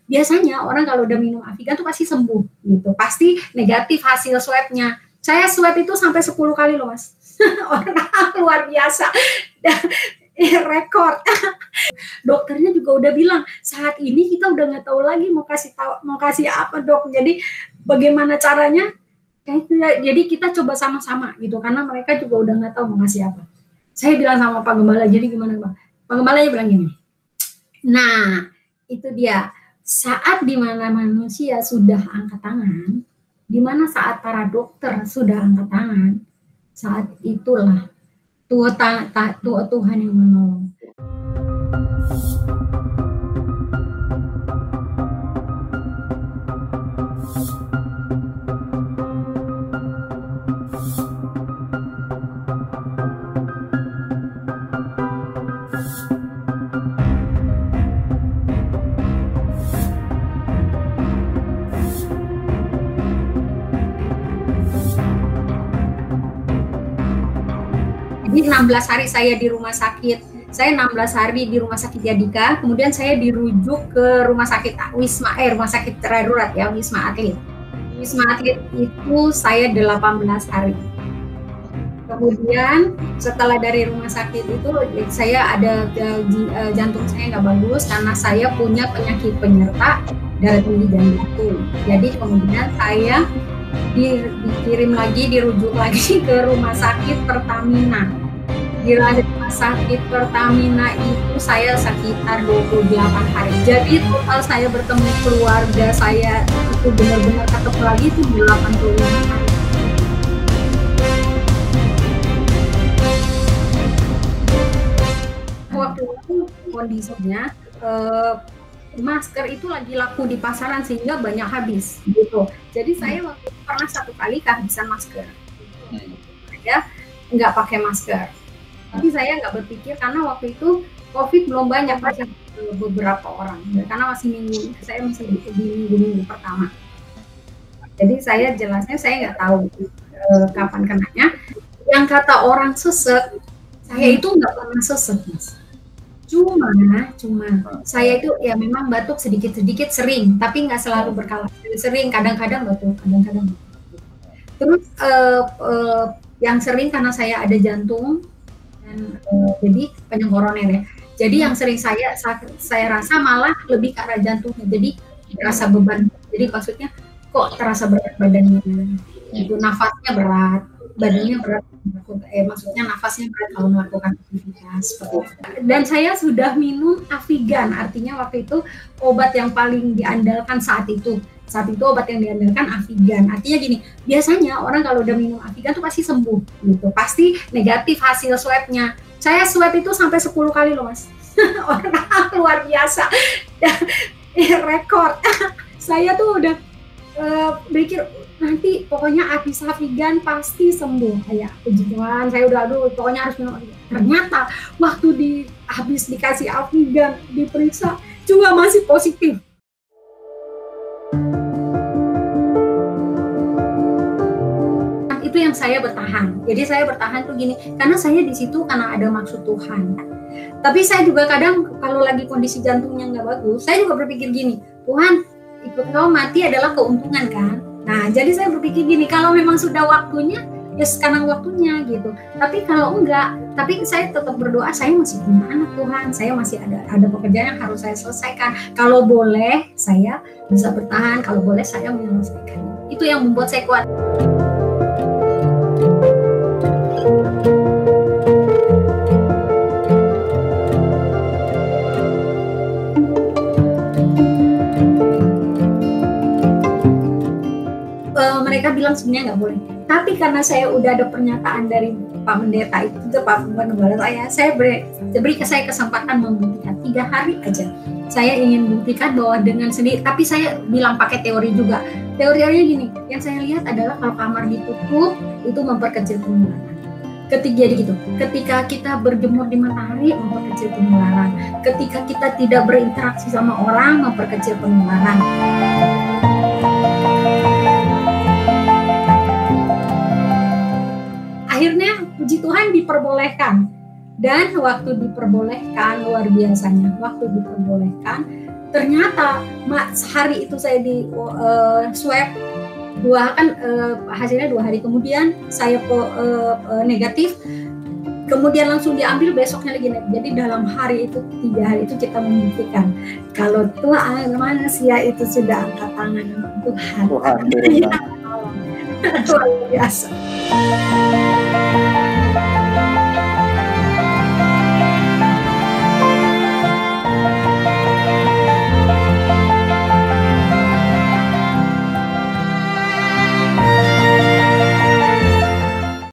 Biasanya orang kalau udah minum Avigan tuh pasti sembuh gitu, pasti negatif hasil swab-nya. Saya swab itu sampai 10 kali loh Mas. Orang luar biasa. Rekor. Dokternya juga udah bilang, saat ini kita udah nggak tahu lagi mau kasih apa dok. Jadi bagaimana caranya? Jadi kita coba sama-sama gitu, karena mereka juga udah nggak tahu mau kasih apa. Saya bilang sama Pak Gembala, jadi gimana Pak? Pak Gembalanya bilang gini, nah itu dia, saat dimana manusia sudah angkat tangan, dimana saat para dokter sudah angkat tangan, saat itulah Tuhan yang menolong. Jadi 16 hari saya di rumah sakit. Saya 16 hari di rumah sakit Yadika, kemudian saya dirujuk ke rumah sakit rumah sakit darurat ya, Wisma Atlet. Wisma Atlet itu saya 18 hari. Kemudian setelah dari rumah sakit itu saya ada jantung saya nggak bagus karena saya punya penyakit penyerta darah tinggi dan jantung. Jadi kemudian saya dirujuk lagi ke rumah sakit Pertamina. Di rumah sakit Pertamina itu saya sekitar 28 hari. Jadi total saya bertemu keluarga saya itu benar-benar ketemu lagi itu 85 hari. Waktu itu kondisinya masker itu lagi laku di pasaran sehingga banyak habis gitu. Jadi saya waktu itu pernah satu kali kehabisan masker. Saya nggak pakai masker. Tapi saya nggak berpikir karena waktu itu COVID belum banyak, masih beberapa orang. Karena saya masih di minggu pertama. Jadi jelasnya saya nggak tahu kapan kenanya. Yang kata orang sesek, saya itu nggak pernah sesek, Mas. Cuma saya itu ya memang batuk sedikit-sedikit sering, tapi nggak selalu berkala. Sering, kadang-kadang batuk, kadang-kadang batuk. Terus yang sering karena saya ada jantung dan jadi panjang koroner ya. Jadi yang sering saya rasa malah lebih ke arah jantungnya. Jadi terasa beban. Jadi maksudnya kok terasa berat badannya. Itu nafasnya berat, badannya berat. Maksudnya nafasnya berat kalau melakukan aktivitas seperti itu. Dan saya sudah minum Avigan, artinya waktu itu obat yang paling diandalkan saat itu obat yang diandalkan Avigan. Artinya gini, biasanya orang kalau udah minum Avigan tuh pasti sembuh gitu, pasti negatif hasil swabnya. Saya swab itu sampai 10 kali loh Mas. Orang luar biasa. Rekor. Saya tuh udah pikir nanti pokoknya habis Avigan pasti sembuh. Kayak puji Tuhan, saya udah pokoknya harus minum Avigan. Ternyata waktu habis dikasih Avigan, diperiksa juga masih positif. Itu yang saya bertahan. Jadi saya bertahan tuh gini, karena saya di situ karena ada maksud Tuhan. Tapi saya juga kadang kalau lagi kondisi jantungnya nggak bagus, saya juga berpikir gini, Tuhan, ikut kau mati adalah keuntungan kan? Nah, jadi saya berpikir gini, kalau memang sudah waktunya, ya sekarang waktunya gitu. Tapi kalau enggak, tapi saya tetap berdoa, saya masih punya anak Tuhan, saya masih ada pekerjaan yang harus saya selesaikan. Kalau boleh, saya bisa bertahan. Kalau boleh, saya menyelesaikan. Itu yang membuat saya kuat. Mereka bilang sebenarnya nggak boleh. Tapi karena saya udah ada pernyataan dari Pak Pendeta itu, Pak Gembala saya beri kesempatan membuktikan 3 hari aja. Saya ingin buktikan bahwa dengan sendiri, tapi saya bilang pakai teori juga. Teorinya gini, yang saya lihat adalah kalau kamar ditutup itu memperkecil penularan. Ketika kita berjemur di matahari memperkecil penularan. Ketika kita tidak berinteraksi sama orang memperkecil penularan. Akhirnya puji Tuhan diperbolehkan. Dan waktu diperbolehkan luar biasanya, waktu diperbolehkan ternyata hari itu saya di swab hasilnya 2 hari kemudian saya negatif, kemudian langsung diambil, besoknya lagi negatif. Jadi dalam hari itu 3 hari itu kita membuktikan kalau Tuhan manusia itu sudah angkat tangan Tuhan. Tuhan luar biasa.